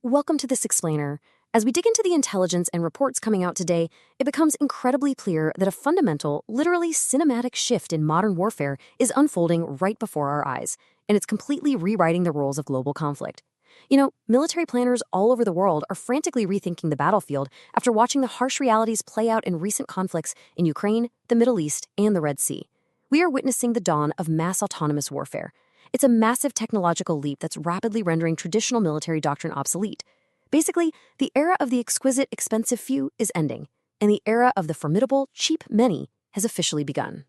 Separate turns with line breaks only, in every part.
Welcome to this explainer. As we dig into the intelligence and reports coming out today, it becomes incredibly clear that a fundamental, literally cinematic shift in modern warfare is unfolding right before our eyes, and it's completely rewriting the rules of global conflict. Military planners all over the world are frantically rethinking the battlefield after watching the harsh realities play out in recent conflicts in Ukraine, the Middle East, and the Red Sea. We are witnessing the dawn of mass autonomous warfare. It's a massive technological leap that's rapidly rendering traditional military doctrine obsolete. Basically, the era of the exquisite, expensive few is ending, and the era of the formidable, cheap many has officially begun.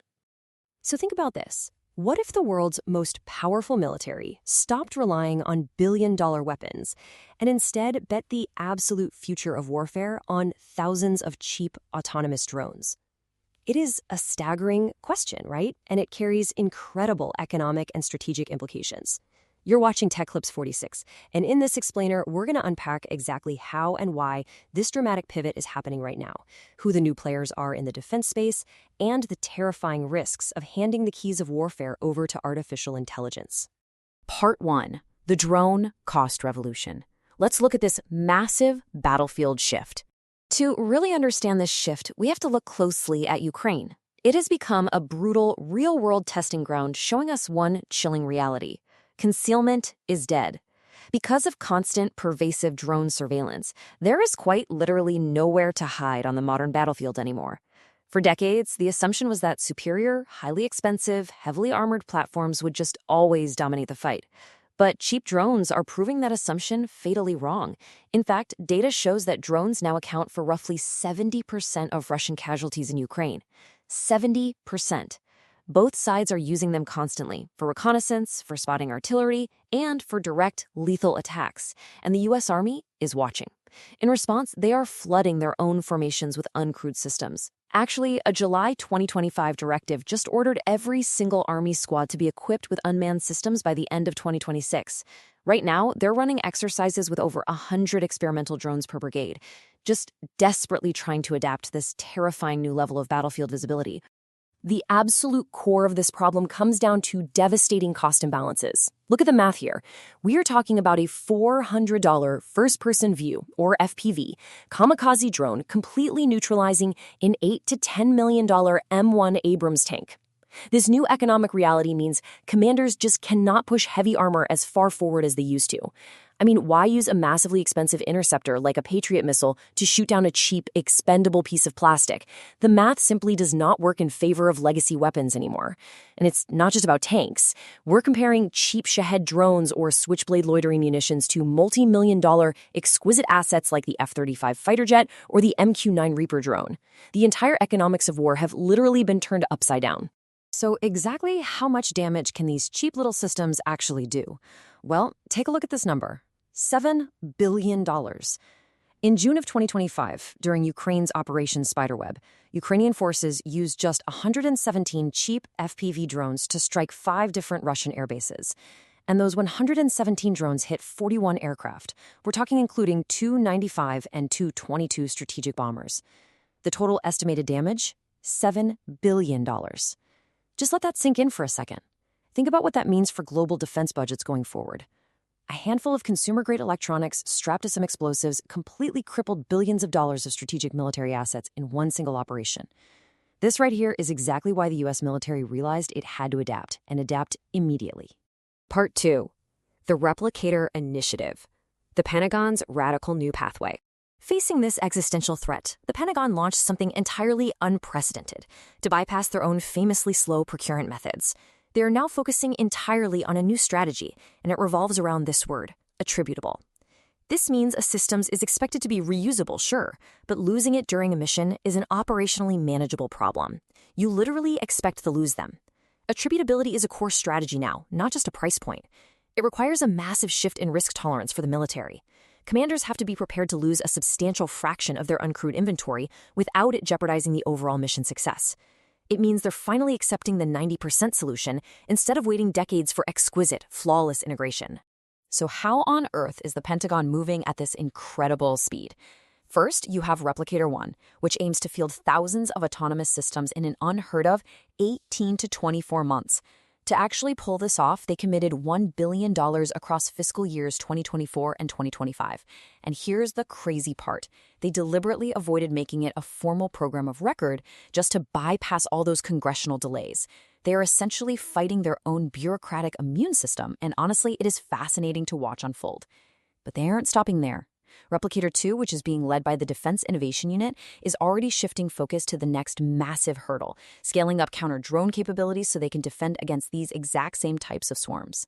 So think about this. What if the world's most powerful military stopped relying on billion-dollar weapons and instead bet the absolute future of warfare on thousands of cheap autonomous drones? It is a staggering question, right? And it carries incredible economic and strategic implications. You're watching Tech Clips 46, and in this explainer, we're going to unpack exactly how and why this dramatic pivot is happening right now, who the new players are in the defense space, and the terrifying risks of handing the keys of warfare over to artificial intelligence.
Part 1. The Drone Cost Revolution. Let's look at this massive battlefield shift. To really understand this shift, we have to look closely at Ukraine. It has become a brutal, real-world testing ground, showing us one chilling reality. Concealment is dead. Because of constant, pervasive drone surveillance, there is quite literally nowhere to hide on the modern battlefield anymore. For decades, the assumption was that superior, highly expensive, heavily armored platforms would just always dominate the fight. But cheap drones are proving that assumption fatally wrong. In fact, data shows that drones now account for roughly 70% of Russian casualties in Ukraine. 70%. Both sides are using them constantly for reconnaissance, for spotting artillery, and for direct, lethal attacks. And the U.S. Army is watching. In response, they are flooding their own formations with uncrewed systems. Actually, a July 2025 directive just ordered every single Army squad to be equipped with unmanned systems by the end of 2026. Right now, they're running exercises with over 100 experimental drones per brigade, just desperately trying to adapt to this terrifying new level of battlefield visibility. The absolute core of this problem comes down to devastating cost imbalances. Look at the math here. We are talking about a $400 first-person view, or FPV, kamikaze drone completely neutralizing an $8 to $10 million M1 Abrams tank. This new economic reality means commanders just cannot push heavy armor as far forward as they used to. I mean, why use a massively expensive interceptor like a Patriot missile to shoot down a cheap, expendable piece of plastic? The math simply does not work in favor of legacy weapons anymore. And it's not just about tanks. We're comparing cheap Shahed drones or Switchblade loitering munitions to multi-million-dollar exquisite assets like the F-35 fighter jet or the MQ-9 Reaper drone. The entire economics of war have literally been turned upside down. So exactly how much damage can these cheap little systems actually do? Well, take a look at this number. $7 billion. In June of 2025, during Ukraine's Operation Spiderweb, Ukrainian forces used just 117 cheap FPV drones to strike 5 different Russian air bases. And those 117 drones hit 41 aircraft. We're talking including 2 95 and 2 22 strategic bombers. The total estimated damage? $7 billion. Just let that sink in for a second. Think about what that means for global defense budgets going forward. A handful of consumer-grade electronics strapped to some explosives completely crippled billions of dollars of strategic military assets in one single operation. This right here is exactly why the U.S. military realized it had to adapt, and adapt immediately. Part 2. The Replicator Initiative. The Pentagon's radical new pathway. Facing this existential threat, the Pentagon launched something entirely unprecedented to bypass their own famously slow procurement methods. They are now focusing entirely on a new strategy, and it revolves around this word, attributable. This means a system is expected to be reusable, sure, but losing it during a mission is an operationally manageable problem. You literally expect to lose them. Attributability is a core strategy now, not just a price point. It requires a massive shift in risk tolerance for the military. Commanders have to be prepared to lose a substantial fraction of their uncrewed inventory without it jeopardizing the overall mission success. It means they're finally accepting the 90% solution instead of waiting decades for exquisite, flawless integration. So how on earth is the Pentagon moving at this incredible speed? First, you have Replicator 1, which aims to field thousands of autonomous systems in an unheard of 18 to 24 months. To actually pull this off, they committed $1 billion across fiscal years 2024 and 2025. And here's the crazy part. They deliberately avoided making it a formal program of record just to bypass all those congressional delays. They are essentially fighting their own bureaucratic immune system, and honestly, it is fascinating to watch unfold. But they aren't stopping there. Replicator 2, which is being led by the Defense Innovation Unit, is already shifting focus to the next massive hurdle, scaling up counter-drone capabilities so they can defend against these exact same types of swarms.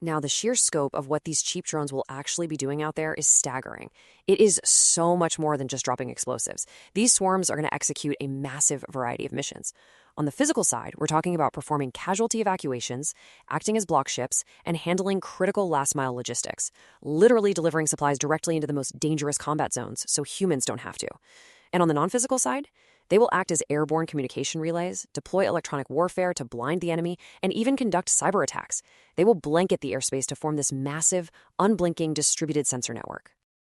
Now, the sheer scope of what these cheap drones will actually be doing out there is staggering. It is so much more than just dropping explosives. These swarms are going to execute a massive variety of missions. On the physical side, we're talking about performing casualty evacuations, acting as block ships, and handling critical last-mile logistics, literally delivering supplies directly into the most dangerous combat zones so humans don't have to. And on the non-physical side, they will act as airborne communication relays, deploy electronic warfare to blind the enemy, and even conduct cyber attacks. They will blanket the airspace to form this massive, unblinking distributed sensor network.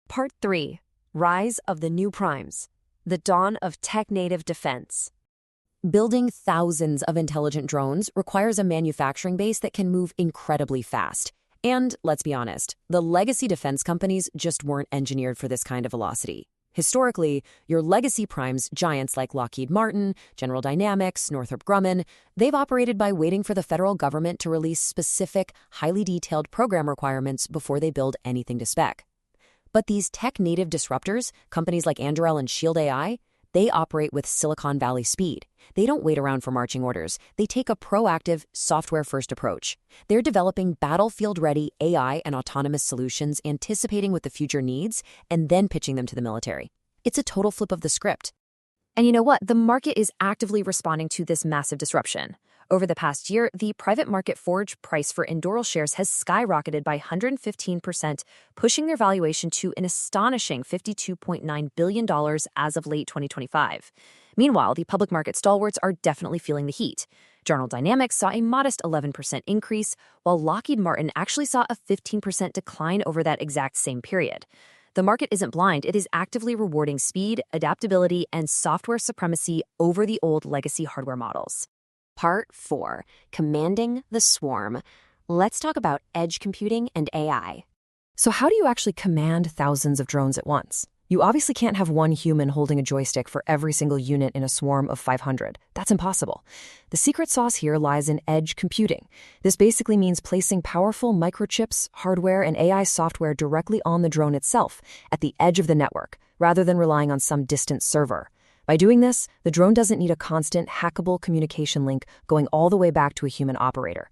Part 3. Rise of the New Primes. The Dawn of Tech-Native Defense.
Building thousands of intelligent drones requires a manufacturing base that can move incredibly fast. And let's be honest, the legacy defense companies just weren't engineered for this kind of velocity. Historically, your legacy primes, giants like Lockheed Martin, General Dynamics, Northrop Grumman, they've operated by waiting for the federal government to release specific, highly detailed program requirements before they build anything to spec. But these tech-native disruptors, companies like Anduril and Shield AI, they operate with Silicon Valley speed. They don't wait around for marching orders. They take a proactive, software-first approach. They're developing battlefield-ready AI and autonomous solutions, anticipating what the future needs, and then pitching them to the military. It's a total flip of the script.
And you know what? The market is actively responding to this massive disruption. Over the past year, the private market forward price for Anduril shares has skyrocketed by 115%, pushing their valuation to an astonishing $52.9 billion as of late 2025. Meanwhile, the public market stalwarts are definitely feeling the heat. General Dynamics saw a modest 11% increase, while Lockheed Martin actually saw a 15% decline over that exact same period. The market isn't blind. It is actively rewarding speed, adaptability, and software supremacy over the old legacy hardware models.
Part 4. Commanding the Swarm. Let's talk about edge computing and AI.
So how do you actually command thousands of drones at once? You obviously can't have one human holding a joystick for every single unit in a swarm of 500. That's impossible. The secret sauce here lies in edge computing. This basically means placing powerful microchips, hardware, and AI software directly on the drone itself, at the edge of the network, rather than relying on some distant server. By doing this, the drone doesn't need a constant, hackable communication link going all the way back to a human operator.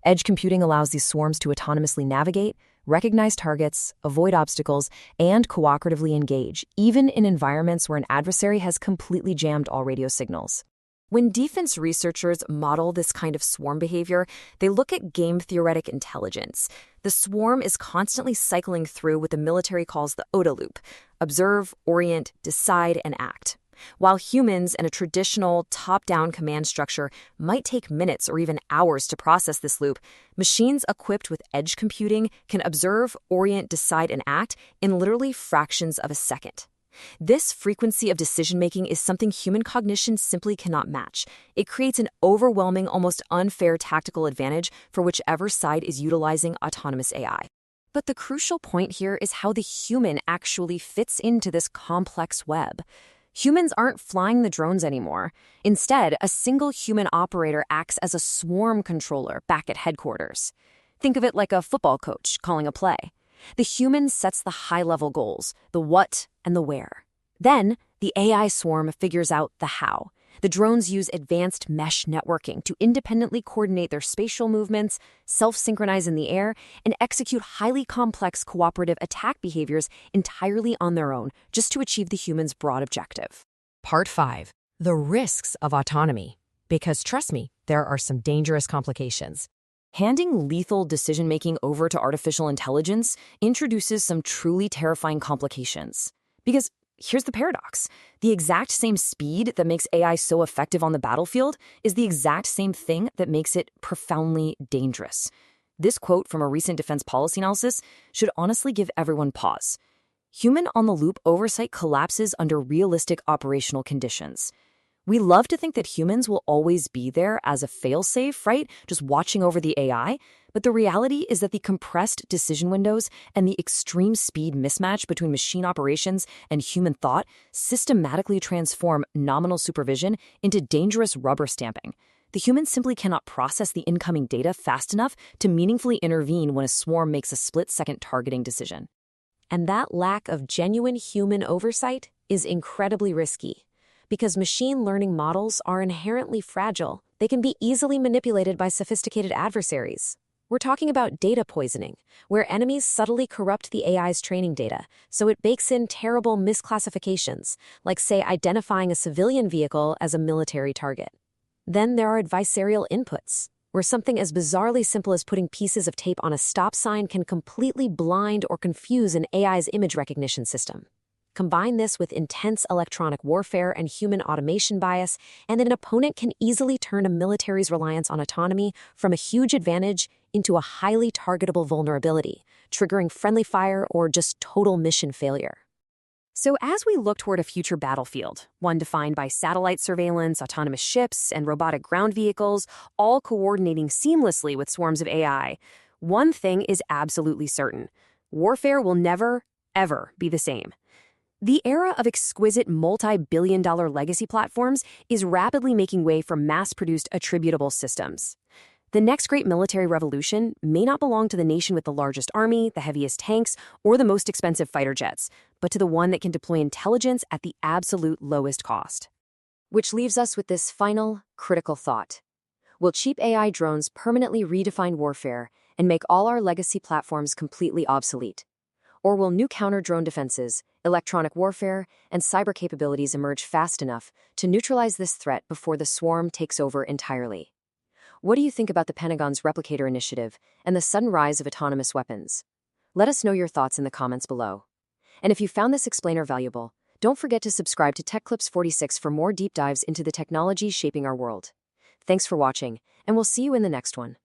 Edge computing allows these swarms to autonomously navigate, recognize targets, avoid obstacles, and cooperatively engage, even in environments where an adversary has completely jammed all radio signals. When defense researchers model this kind of swarm behavior, they look at game-theoretic intelligence. The swarm is constantly cycling through what the military calls the OODA loop: observe, orient, decide, and act. While humans in a traditional top-down command structure might take minutes or even hours to process this loop, machines equipped with edge computing can observe, orient, decide, and act in literally fractions of a second. This frequency of decision-making is something human cognition simply cannot match. It creates an overwhelming, almost unfair tactical advantage for whichever side is utilizing autonomous AI. But the crucial point here is how the human actually fits into this complex web. Humans aren't flying the drones anymore. Instead, a single human operator acts as a swarm controller back at headquarters. Think of it like a football coach calling a play. The human sets the high-level goals, the what and the where. Then, the AI swarm figures out the how. The drones use advanced mesh networking to independently coordinate their spatial movements, self-synchronize in the air, and execute highly complex cooperative attack behaviors entirely on their own, just to achieve the human's broad objective.
Part 5. The risks of autonomy. Because trust me, there are some dangerous complications.
Handing lethal decision-making over to artificial intelligence introduces some truly terrifying complications. Because here's the paradox. The exact same speed that makes AI so effective on the battlefield is the exact same thing that makes it profoundly dangerous. This quote from a recent defense policy analysis should honestly give everyone pause. Human-on-the-loop oversight collapses under realistic operational conditions. We love to think that humans will always be there as a failsafe, right? Just watching over the AI. But the reality is that the compressed decision windows and the extreme speed mismatch between machine operations and human thought systematically transform nominal supervision into dangerous rubber stamping. The humans simply cannot process the incoming data fast enough to meaningfully intervene when a swarm makes a split-second targeting decision.
And that lack of genuine human oversight is incredibly risky. Because machine learning models are inherently fragile, they can be easily manipulated by sophisticated adversaries. We're talking about data poisoning, where enemies subtly corrupt the AI's training data, so it bakes in terrible misclassifications, like, say, identifying a civilian vehicle as a military target. Then there are adversarial inputs, where something as bizarrely simple as putting pieces of tape on a stop sign can completely blind or confuse an AI's image recognition system. Combine this with intense electronic warfare and human automation bias, and then an opponent can easily turn a military's reliance on autonomy from a huge advantage into a highly targetable vulnerability, triggering friendly fire or just total mission failure.
So as we look toward a future battlefield, one defined by satellite surveillance, autonomous ships, and robotic ground vehicles, all coordinating seamlessly with swarms of AI, one thing is absolutely certain: warfare will never, ever be the same. The era of exquisite multi-billion-dollar legacy platforms is rapidly making way for mass-produced attritable systems. The next great military revolution may not belong to the nation with the largest army, the heaviest tanks, or the most expensive fighter jets, but to the one that can deploy intelligence at the absolute lowest cost.
Which leaves us with this final, critical thought. Will cheap AI drones permanently redefine warfare and make all our legacy platforms completely obsolete? Or will new counter-drone defenses, electronic warfare, and cyber capabilities emerge fast enough to neutralize this threat before the swarm takes over entirely? What do you think about the Pentagon's Replicator Initiative and the sudden rise of autonomous weapons? Let us know your thoughts in the comments below. And if you found this explainer valuable, don't forget to subscribe to TechClips 46 for more deep dives into the technology shaping our world. Thanks for watching, and we'll see you in the next one.